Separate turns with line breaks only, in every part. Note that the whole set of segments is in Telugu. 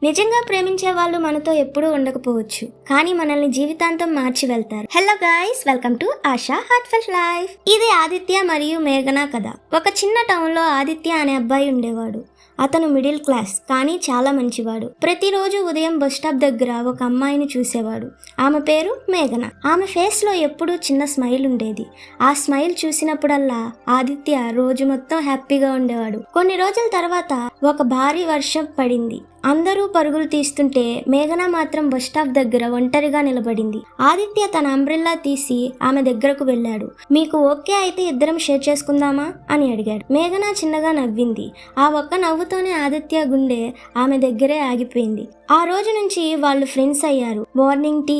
నిజంగా ప్రేమించే వాళ్ళు మనతో ఎప్పుడూ ఉండకపోవచ్చు, కానీ మనల్ని జీవితాంతం మార్చి వెళ్తారు. Hello guys, welcome to ASHA heartfelt life. ఇది ఆదిత్య మరియు మేఘన కథ. ఒక చిన్న టౌన్ లో ఆదిత్య అనే అబ్బాయి ఉండేవాడు. అతను మిడిల్ క్లాస్ కానీ చాలా మంచివాడు. ప్రతిరోజు ఉదయం బస్ స్టాప్ దగ్గర ఒక అమ్మాయిని చూసేవాడు. ఆమె పేరు మేఘన. ఆమె ఫేస్ లో ఎప్పుడూ చిన్న స్మైల్ ఉండేది. ఆ స్మైల్ చూసినప్పుడల్లా ఆదిత్య రోజు మొత్తం హ్యాపీగా ఉండేవాడు. కొన్ని రోజుల తర్వాత ఒక భారీ వర్షం పడింది. అందరూ పరుగులు తీస్తుంటే మేఘన మాత్రం బస్ స్టాప్ దగ్గర ఒంటరిగా నిలబడింది. ఆదిత్య తన అంబ్రెల్లా తీసి ఆమె దగ్గరకు వెళ్ళాడు. మీకు ఓకే అయితే ఇద్దరం షేర్ చేసుకుందామా అని అడిగాడు. మేఘన చిన్నగా నవ్వింది. ఆ ఒక్క నవ్వుతోనే ఆదిత్య గుండె ఆమె దగ్గరే ఆగిపోయింది. ఆ రోజు నుంచి వాళ్ళు ఫ్రెండ్స్ అయ్యారు. మార్నింగ్ టీ,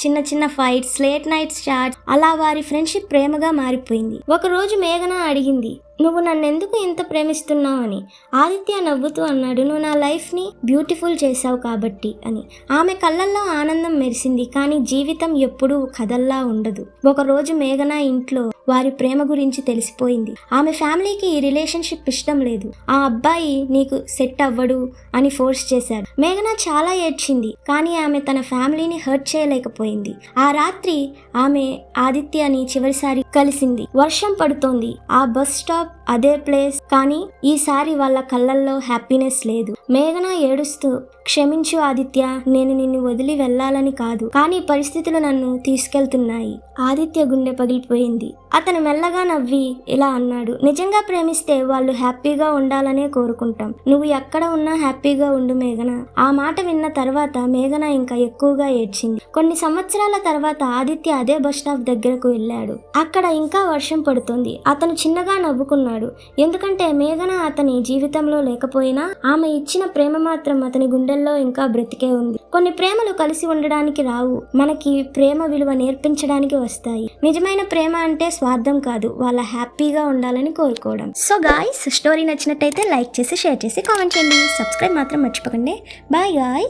చిన్న చిన్న ఫైట్స్, లేట్ నైట్స్ చాట్, అలా వారి ఫ్రెండ్షిప్ ప్రేమగా మారిపోయింది. ఒక రోజు మేఘన అడిగింది, నువ్వు నన్నెందుకు ఇంత ప్రేమిస్తున్నావు అని. ఆదిత్య నవ్వుతూ అన్నాడు, నువ్వు నా లైఫ్ని బ్యూటిఫుల్ చేశావు కాబట్టి అని. ఆమె కళ్ళల్లో ఆనందం మెరిసింది. కానీ జీవితం ఎప్పుడూ కథల్లా ఉండదు. ఒకరోజు మేఘన ఇంట్లో వారి ప్రేమ గురించి తెలిసిపోయింది. ఆమె ఫ్యామిలీకి ఈ రిలేషన్షిప్ ఇష్టం లేదు. ఆ అబ్బాయి నీకు సెట్ అవ్వడు అని ఫోర్స్ చేశాడు. మేఘన చాలా ఏడ్చింది. కానీ ఆమె తన ఫ్యామిలీని హర్ట్ చేయలేకపోయింది. ఆ రాత్రి ఆమె ఆదిత్యని చివరిసారి కలిసింది. వర్షం పడుతోంది. ఆ బస్ స్టాప్ అదే ప్లేస్. కానీ ఈసారి వాళ్ళ కళ్ళల్లో హ్యాపీనెస్ లేదు. మేఘన ఏడుస్తూ, క్షమించు ఆదిత్య, నేను నిన్ను వదిలి వెళ్ళాలని కాదు, కానీ పరిస్థితులు నన్ను తీసుకెళ్తున్నాయి. ఆదిత్య గుండె పగిలిపోయింది. అతను మెల్లగా నవ్వి ఇలా అన్నాడు, నిజంగా ప్రేమిస్తే వాళ్ళు హ్యాపీగా ఉండాలనే కోరుకుంటాం. నువ్వు ఎక్కడ ఉన్నా హ్యాపీగా ఉండు మేఘన. ఆ మాట విన్న తర్వాత మేఘన ఇంకా ఎక్కువగా ఏడ్చింది. కొన్ని సంవత్సరాల తర్వాత ఆదిత్య అదే బస్ స్టాప్ దగ్గరకు వెళ్ళాడు. అక్కడ ఇంకా వర్షం పడుతుంది. అతను చిన్నగా నవ్వుకున్నాడు. ఎందుకంటే మేఘన అతని జీవితంలో లేకపోయినా ఆమె ఇచ్చిన ప్రేమ మాత్రం అతని గుండెల్లో ఇంకా బ్రతికే ఉంది. కొన్ని ప్రేమలు కలిసి ఉండడానికి రావు, మనకి ప్రేమ విలువ నేర్పించడానికి వస్తాయి. నిజమైన ప్రేమ అంటే స్వార్థం కాదు, వాళ్ళ హ్యాపీగా ఉండాలని కోరుకోవడం. సో గాయ్స్, స్టోరీ నచ్చినట్టయితే లైక్ చేసి, షేర్ చేసి, కామెంట్ చేయండి. సబ్స్క్రైబ్ మాత్రం మర్చిపోకండి. Bye guys.